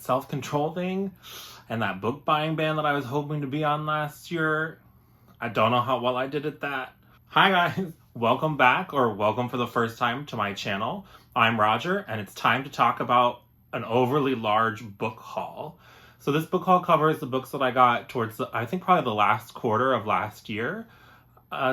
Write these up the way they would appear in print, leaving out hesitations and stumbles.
that self-control thing and that book buying ban that I was hoping to be on last year. I don't know how well I did at that. Hi guys, welcome back, or welcome for the first time to my channel. I'm Roger, and it's time to talk about an overly large book haul. So this book haul covers the books that I got towards, I think probably the last quarter of last year.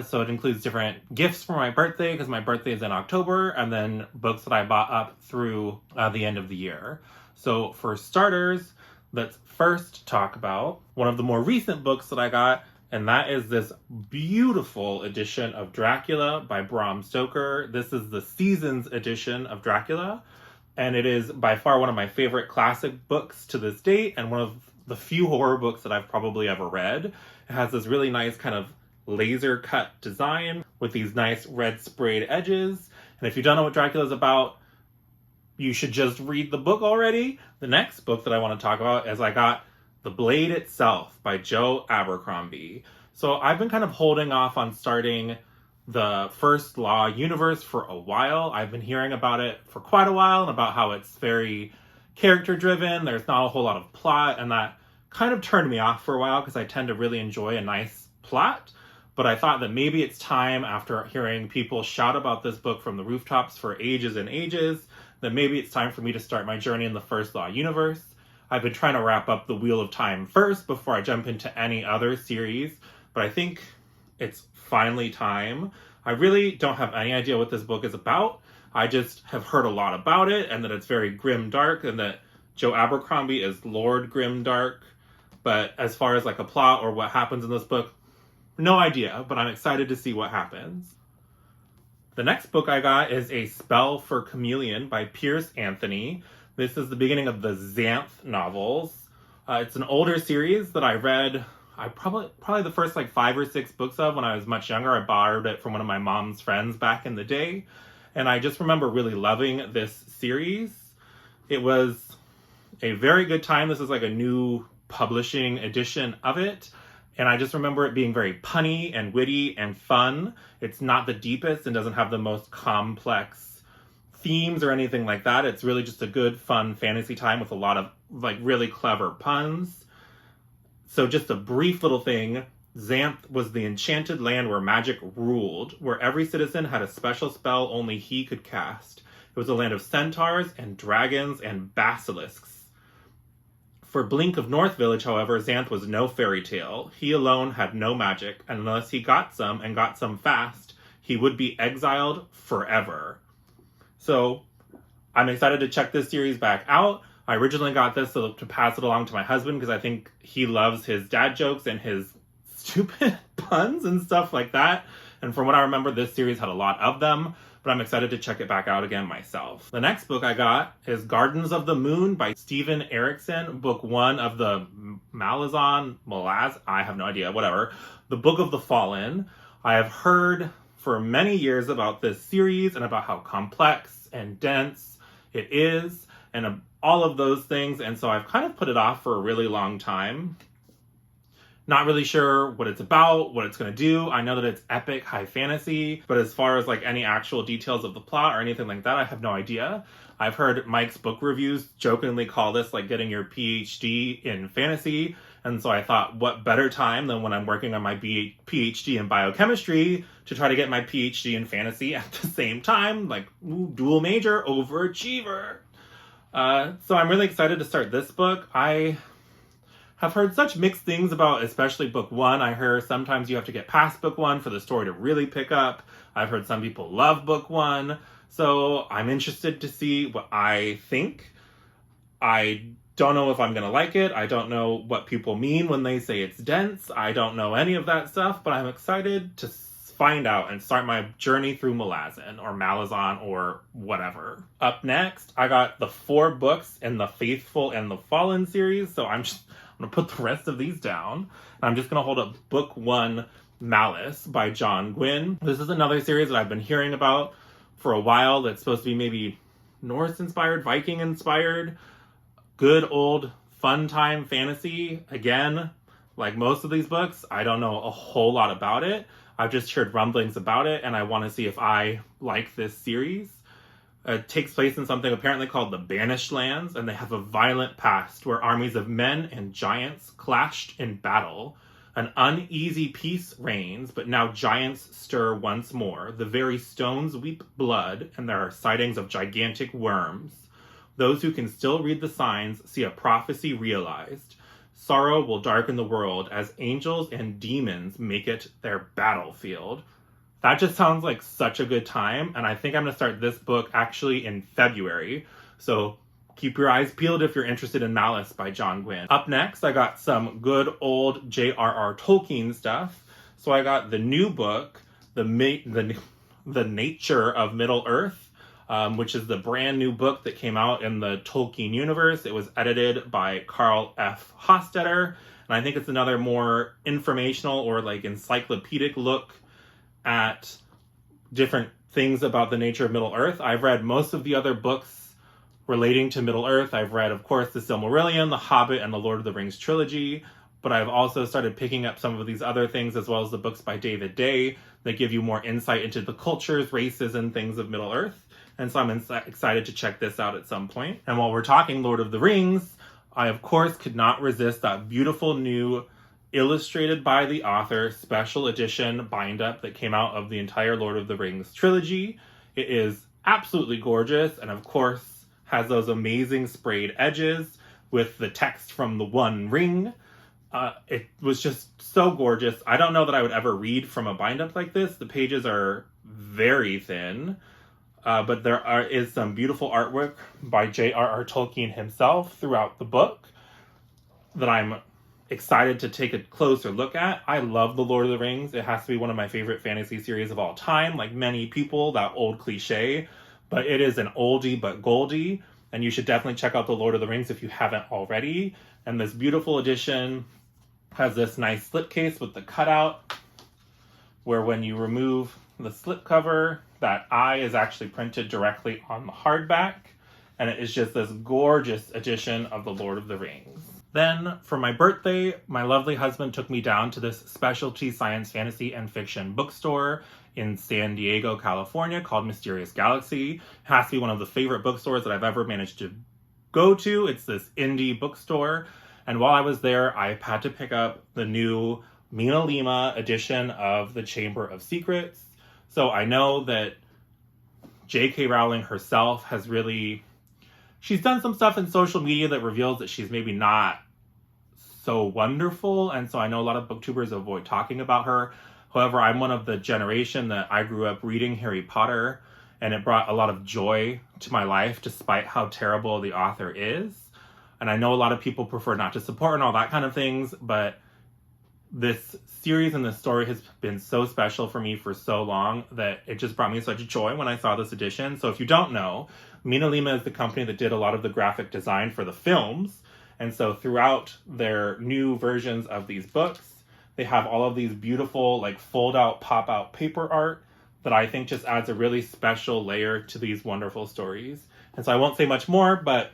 So it includes different gifts for my birthday, because my birthday is in October, and then books that I bought up through the end of the year. So for starters, let's first talk about one of the more recent books that I got, and that is this beautiful edition of Dracula by Bram Stoker. This is the Seasons edition of Dracula, and it is by far one of my favorite classic books to this date, and one of the few horror books that I've probably ever read. It has this really nice kind of laser cut design with these nice red sprayed edges. And if you don't know what Dracula is about, you should just read the book already. The next book that I want to talk about is I got The Blade Itself by Joe Abercrombie. So I've been kind of holding off on starting the First Law universe for a while. I've been hearing about it for quite a while and about how it's very character driven. There's not a whole lot of plot, and that kind of turned me off for a while because I tend to really enjoy a nice plot. But I thought that maybe it's time, after hearing people shout about this book from the rooftops for ages and ages, that maybe it's time for me to start my journey in the First Law universe. I've been trying to wrap up the Wheel of Time first before I jump into any other series, but I think it's finally time. I really don't have any idea what this book is about. I just have heard a lot about it, and that it's very grim dark, and that Joe Abercrombie is Lord Grimdark. But as far as like a plot or what happens in this book, no idea, but I'm excited to see what happens. The next book I got is A Spell for Chameleon by Piers Anthony. This is the beginning of the Xanth novels. It's an older series that I read, probably the first like 5 or 6 books of when I was much younger. I borrowed it from one of my mom's friends back in the day. And I just remember really loving this series. It was a very good time. This is like a new publishing edition of it. And I just remember it being very punny and witty and fun. It's not the deepest and doesn't have the most complex themes or anything like that. It's really just a good, fun fantasy time with a lot of like really clever puns. So just a brief little thing. Xanth was the enchanted land where magic ruled, where every citizen had a special spell only he could cast. It was a land of centaurs and dragons and basilisks. For Blink of North Village, however, Xanth was no fairy tale. He alone had no magic, and unless he got some, and got some fast, he would be exiled forever. So, I'm excited to check this series back out. I originally got this to pass it along to my husband, because I think he loves his dad jokes and his stupid puns and stuff like that. And from what I remember, this series had a lot of them. But I'm excited to check it back out again myself. The next book I got is Gardens of the Moon by Steven Erikson, book 1 of the Malice, I have no idea, whatever. The Book of the Fallen. I have heard for many years about this series and about how complex and dense it is and all of those things, and so I've kind of put it off for a really long time. Not really sure what it's about, what it's going to do. I know that it's epic high fantasy, but as far as like any actual details of the plot or anything like that, I have no idea. I've heard Mike's book reviews jokingly call this like getting your PhD in fantasy. And so I thought, what better time than when I'm working on my PhD in biochemistry to try to get my PhD in fantasy at the same time, like dual major, overachiever. So I'm really excited to start this book. I have heard such mixed things about especially book 1. I heard sometimes you have to get past book 1 for the story to really pick up. I've heard some people love book 1. So I'm interested to see what I think. I don't know if I'm going to like it. I don't know what people mean when they say it's dense. I don't know any of that stuff, but I'm excited to find out and start my journey through Malazan or Malazan or whatever. Up next, I got the 4 books in the Faithful and the Fallen series. So I'm going to put the rest of these down. And I'm just going to hold up book 1, Malice by John Gwynne. This is another series that I've been hearing about for a while that's supposed to be maybe Norse-inspired, Viking-inspired. Good old fun time fantasy. Again, like most of these books, I don't know a whole lot about it. I've just heard rumblings about it, and I want to see if I like this series. takes place in something apparently called the Banished Lands, and they have a violent past where armies of men and giants clashed in battle. An uneasy peace reigns, but now giants stir once more. The very stones weep blood, and there are sightings of gigantic worms. Those who can still read the signs see a prophecy realized. Sorrow will darken the world as angels and demons make it their battlefield. That just sounds like such a good time, and I think I'm going to start this book actually in February. So keep your eyes peeled if you're interested in Malice by John Gwynne. Up next, I got some good old J.R.R. Tolkien stuff. So I got the new book, The Nature of Middle-earth, which is the brand new book that came out in the Tolkien universe. It was edited by Carl F. Hostetter, and I think it's another more informational or like encyclopedic look at different things about the nature of Middle-earth. I've read most of the other books relating to Middle-earth. I've read, of course, The Silmarillion, The Hobbit, and The Lord of the Rings trilogy, but I've also started picking up some of these other things, as well as the books by David Day that give you more insight into the cultures, races, and things of Middle-earth. And so I'm excited to check this out at some point. And while we're talking Lord of the Rings, I, of course, could not resist that beautiful new illustrated by the author special edition bind-up that came out of the entire Lord of the Rings trilogy. It is absolutely gorgeous, and of course has those amazing sprayed edges with the text from the One Ring. It was just so gorgeous. I don't know that I would ever read from a bind-up like this. The pages are very thin, but there is some beautiful artwork by J.R.R. Tolkien himself throughout the book that I'm excited to take a closer look at. I love The Lord of the Rings. It has to be one of my favorite fantasy series of all time. Like many people, that old cliche, but it is an oldie but goldie, and you should definitely check out The Lord of the Rings if you haven't already. And this beautiful edition has this nice slipcase with the cutout, where when you remove the slipcover, that eye is actually printed directly on the hardback, and it is just this gorgeous edition of The Lord of the Rings. Then, for my birthday, my lovely husband took me down to this specialty science, fantasy, and fiction bookstore in San Diego, California, called Mysterious Galaxy. It has to be one of the favorite bookstores that I've ever managed to go to. It's this indie bookstore. And while I was there, I had to pick up the new Minalima edition of The Chamber of Secrets. So I know that J.K. Rowling herself has really... She's done some stuff in social media that reveals that she's maybe not so wonderful, and so I know a lot of booktubers avoid talking about her. However, I'm one of the generation that I grew up reading Harry Potter, and it brought a lot of joy to my life despite how terrible the author is. And I know a lot of people prefer not to support and all that kind of things, but this series and this story has been so special for me for so long that it just brought me such joy when I saw this edition. So if you don't know, Minalima is the company that did a lot of the graphic design for the films. And so throughout their new versions of these books, they have all of these beautiful, like, fold-out, pop-out paper art that I think just adds a really special layer to these wonderful stories. And so I won't say much more, but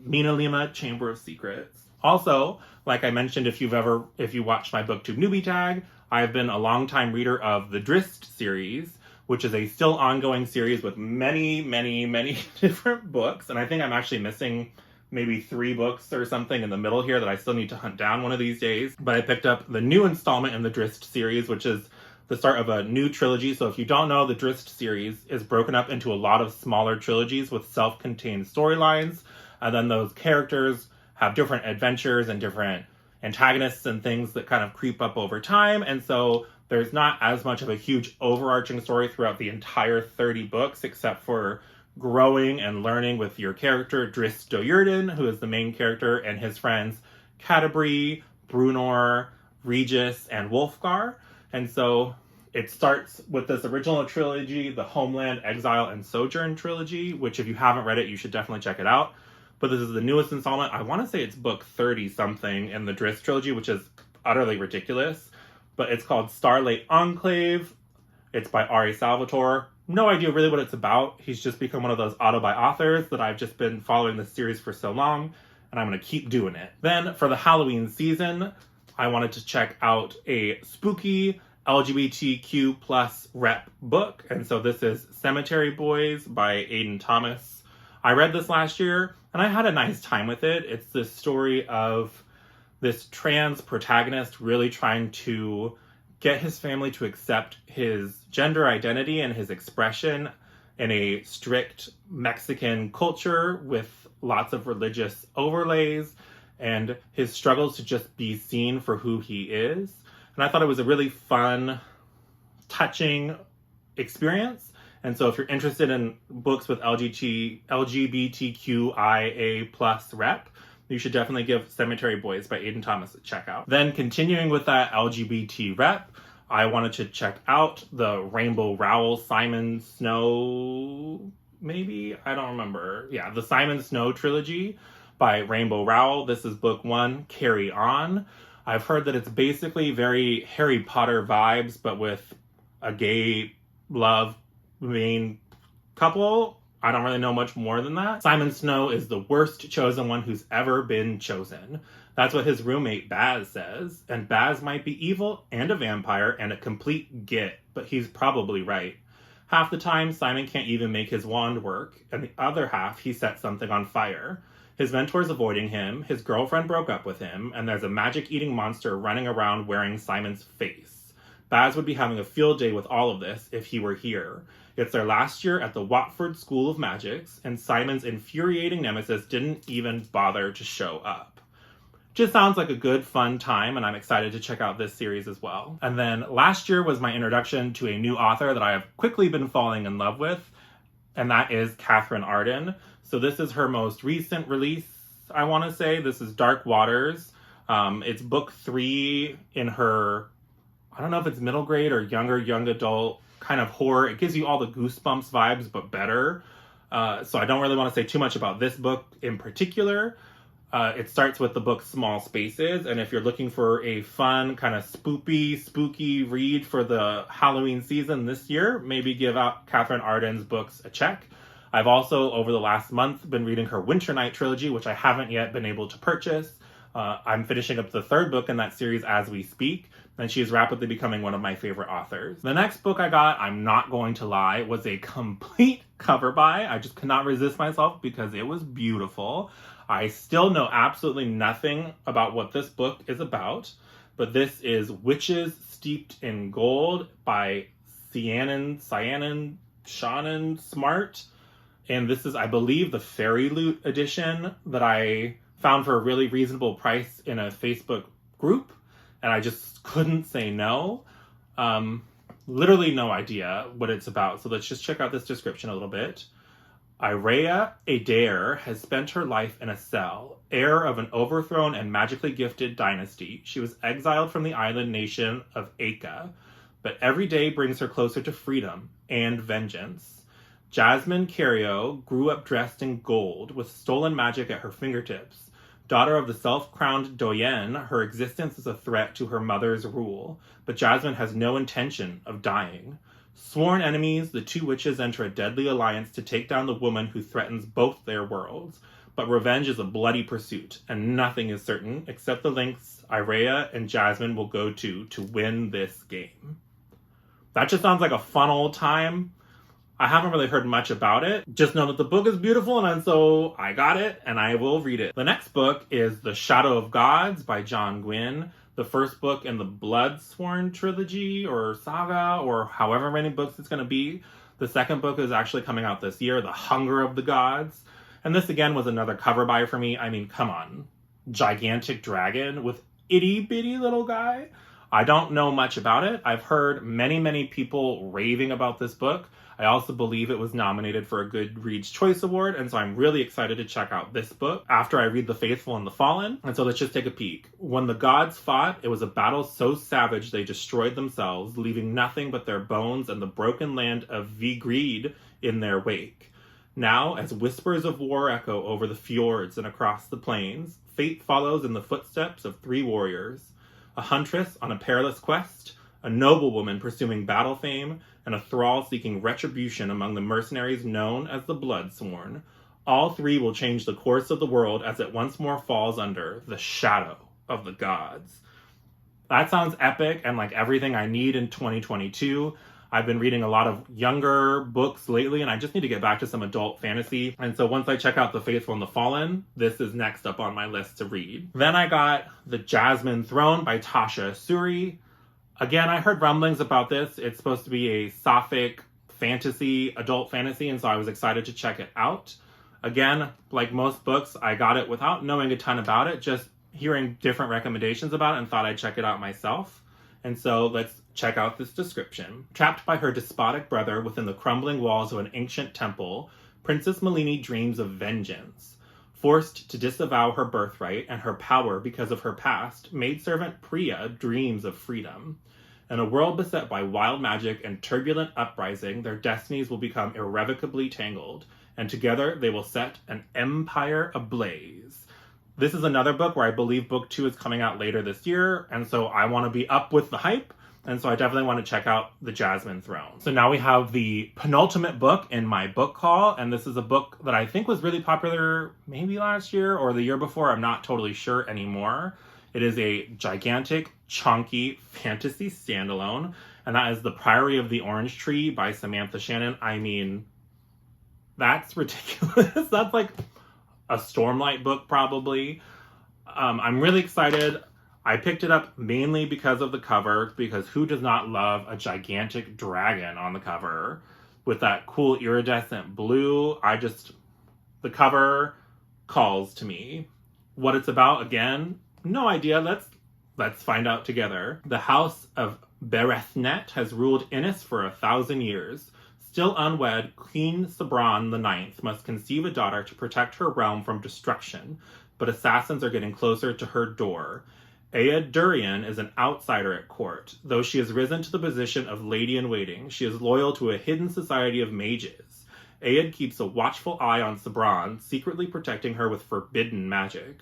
Minalima, Chamber of Secrets. Also, like I mentioned, if you watched my BookTube newbie tag, I've been a longtime reader of the Drizzt series, which is a still ongoing series with many, many, many different books. And I think I'm actually missing maybe 3 books or something in the middle here that I still need to hunt down one of these days. But I picked up the new installment in the Drizzt series, which is the start of a new trilogy. So if you don't know, the Drizzt series is broken up into a lot of smaller trilogies with self-contained storylines. And then those characters have different adventures and different antagonists and things that kind of creep up over time. And so there's not as much of a huge overarching story throughout the entire 30 books, except for growing and learning with your character, Drizzt Do'Urden, who is the main character, and his friends, Catti-brie, Bruenor, Regis, and Wulfgar. And so it starts with this original trilogy, the Homeland, Exile, and Sojourn trilogy, which if you haven't read it, you should definitely check it out. But this is the newest installment. I want to say it's book 30-something in the Drizzt trilogy, which is utterly ridiculous. But it's called Starlight Enclave. It's by Ari Salvtore. No idea really what it's about. He's just become one of those auto-buy authors that I've just been following this series for so long, and I'm going to keep doing it. Then, for the Halloween season, I wanted to check out a spooky LGBTQ plus rep book. And so this is Cemetery Boys by Aiden Thomas. I read this last year and I had a nice time with it. It's this story of this trans protagonist really trying to get his family to accept his gender identity and his expression in a strict Mexican culture with lots of religious overlays, and his struggles to just be seen for who he is. And I thought it was a really fun, touching experience. And so if you're interested in books with LGBTQIA plus rep, you should definitely give Cemetery Boys by Aiden Thomas a check out. Then continuing with that LGBT rep, I wanted to check out the Rainbow Rowell Simon Snow, maybe? I don't remember. Yeah, the Simon Snow trilogy by Rainbow Rowell. This is book 1, Carry On. I've heard that it's basically very Harry Potter vibes, but with a gay love main couple. I don't really know much more than that. Simon Snow is the worst chosen one who's ever been chosen. That's what his roommate Baz says. And Baz might be evil and a vampire and a complete git, but he's probably right. Half the time, Simon can't even make his wand work, and the other half, he sets something on fire. His mentor's avoiding him, his girlfriend broke up with him, and there's a magic-eating monster running around wearing Simon's face. Baz would be having a field day with all of this if he were here. It's their last year at the Watford School of Magics, and Simon's infuriating nemesis didn't even bother to show up. Just sounds like a good, fun time, and I'm excited to check out this series as well. And then last year was my introduction to a new author that I have quickly been falling in love with, and that is Katherine Arden. So this is her most recent release, I want to say. This is Dark Waters. It's book 3 in her, I don't know if it's middle grade or younger, young adult kind of horror. It gives you all the Goosebumps vibes, but better. So I don't really want to say too much about this book in particular. It starts with the book Small Spaces, and if you're looking for a fun, kind of spooky read for the Halloween season this year, maybe give out Katherine Arden's books a check. I've also, over the last month, been reading her Winter Night trilogy, which I haven't yet been able to purchase. I'm finishing up the 3rd book in that series as we speak, and she is rapidly becoming one of my favorite authors. The next book I got, I'm not going to lie, was a complete cover buy. I just could not resist myself because it was beautiful. I still know absolutely nothing about what this book is about, but this is Witches Steeped in Gold by Ciannon Smart. And this is, I believe, the Fairyloot edition that I found for a really reasonable price in a Facebook group, and I just couldn't say no. Literally no idea what it's about, so let's just check out this description a little bit. Irea Adair has spent her life in a cell, heir of an overthrown and magically gifted dynasty. She was exiled from the island nation of Aka, but every day brings her closer to freedom and vengeance. Jasmine Throne grew up dressed in gold, with stolen magic at her fingertips. Daughter of the self-crowned Doyen, her existence is a threat to her mother's rule, but Jasmine has no intention of dying. Sworn enemies, the two witches enter a deadly alliance to take down the woman who threatens both their worlds. But revenge is a bloody pursuit, and nothing is certain except the lengths Irea and Jasmine will go to win this game. That just sounds like a fun old time. I haven't really heard much about it. Just know that the book is beautiful, and so I got it, and I will read it. The next book is The Shadow of Gods by Gwynne. The first book in the Bloodsworn trilogy or saga or however many books it's going to be. The second book is actually coming out this year, The Hunger of the Gods. And this again was another cover buy for me. I mean, come on. Gigantic dragon with itty bitty little guy. I don't know much about it. I've heard many people raving about this book. I also believe it was nominated for a Goodreads Choice Award, and so I'm really excited to check out this book after I read The Faithful and the Fallen. And so let's just take a peek. When the gods fought, it was a battle so savage they destroyed themselves, leaving nothing but their bones and the broken land of Vigrid in their wake. Now, as whispers of war echo over the fjords and across the plains, fate follows in the footsteps of 3 warriors. A huntress on a perilous quest, a noblewoman pursuing battle fame, and a thrall seeking retribution among the mercenaries known as the Bloodsworn. All 3 will change the course of the world as it once more falls under the shadow of the gods. That sounds epic and like everything I need in 2022. I've been reading a lot of younger books lately, and I just need to get back to some adult fantasy. And so once I check out The Faithful and the Fallen, this is next up on my list to read. Then I got The Jasmine Throne by Tasha Suri. Again, I heard rumblings about this. It's supposed to be a sapphic fantasy, adult fantasy, and so I was excited to check it out. Again, like most books, I got it without knowing a ton about it, just hearing different recommendations about it and thought I'd check it out myself. And so let's check out this description. Trapped by her despotic brother within the crumbling walls of an ancient temple, Princess Malini dreams of vengeance. Forced to disavow her birthright and her power because of her past, maidservant Priya dreams of freedom. In a world beset by wild magic and turbulent uprising, their destinies will become irrevocably tangled, and together they will set an empire ablaze. This is another book where I believe book 2 is coming out later this year, and so I want to be up with the hype, and so I definitely want to check out The Jasmine Throne. So now we have the penultimate book in my book haul, and this is a book that I think was really popular maybe last year or the year before, I'm not totally sure anymore. It is a gigantic, chunky fantasy standalone, and that is The Priory of the Orange Tree by Samantha Ciannon. I mean, that's ridiculous. That's like a Stormlight book, probably. I'm really excited. I picked it up mainly because of the cover, because who does not love a gigantic dragon on the cover with that cool iridescent blue? The cover calls to me. What it's about, again, no idea. Let's find out together. The House of Berethnet has ruled Innis for 1,000 years. Still unwed, Queen Sabran IX must conceive a daughter to protect her realm from destruction, but assassins are getting closer to her door. Ea Durian is an outsider at court. Though she has risen to the position of lady-in-waiting, she is loyal to a hidden society of mages. Aed keeps a watchful eye on Sabran, secretly protecting her with forbidden magic.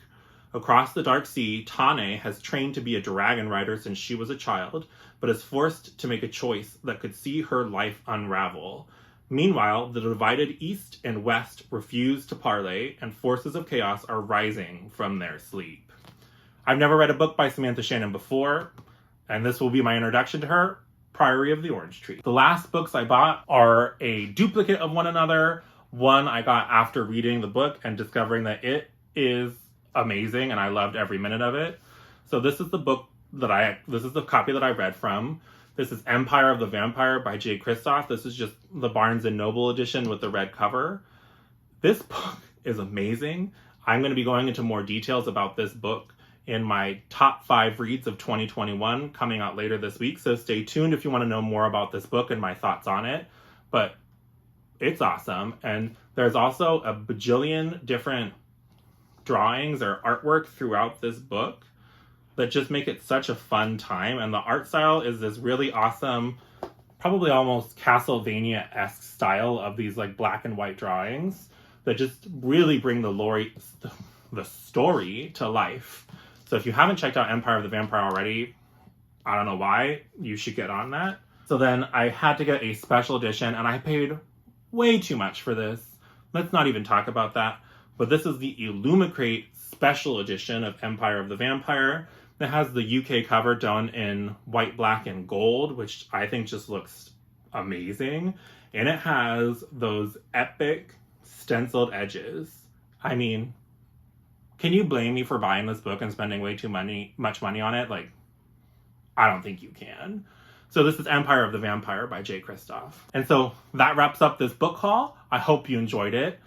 Across the Dark Sea, Tane has trained to be a dragon rider since she was a child, but is forced to make a choice that could see her life unravel. Meanwhile, the divided East and West refuse to parley, and forces of chaos are rising from their sleep. I've never read a book by Samantha Ciannon before, and this will be my introduction to her, Priory of the Orange Tree. The last books I bought are a duplicate of one another. One I got after reading the book and discovering that it is amazing and I loved every minute of it. So this is the copy that I read from. This is Empire of the Vampire by J. Kristoff. This is just the Barnes & Noble edition with the red cover. This book is amazing. I'm going to be going into more details about this book in my top 5 reads of 2021 coming out later this week. So stay tuned if you want to know more about this book and my thoughts on it. But it's awesome. And there's also a bajillion different drawings or artwork throughout this book that just make it such a fun time. And the art style is this really awesome, probably almost Castlevania-esque style of these like black and white drawings that just really bring the story to life. So if you haven't checked out Empire of the Vampire already, I don't know why, you should get on that. So then I had to get a special edition, and I paid way too much for this. Let's not even talk about that. But this is the Illumicrate special edition of Empire of the Vampire. It has the UK cover done in white, black, and gold, which I think just looks amazing. And it has those epic stenciled edges. I mean, can you blame me for buying this book and spending way too much money on it? Like, I don't think you can. So this is Empire of the Vampire by J. Kristoff. And so that wraps up this book haul. I hope you enjoyed it.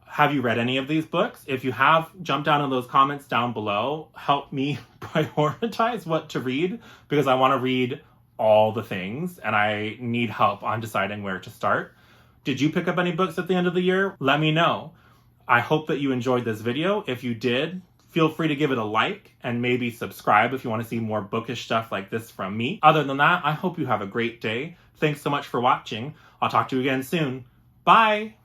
Have you read any of these books? If you have, jump down in those comments down below. Help me prioritize what to read, because I want to read all the things and I need help on deciding where to start. Did you pick up any books at the end of the year? Let me know. I hope that you enjoyed this video. If you did, feel free to give it a like and maybe subscribe if you want to see more bookish stuff like this from me. Other than that, I hope you have a great day. Thanks so much for watching. I'll talk to you again soon. Bye!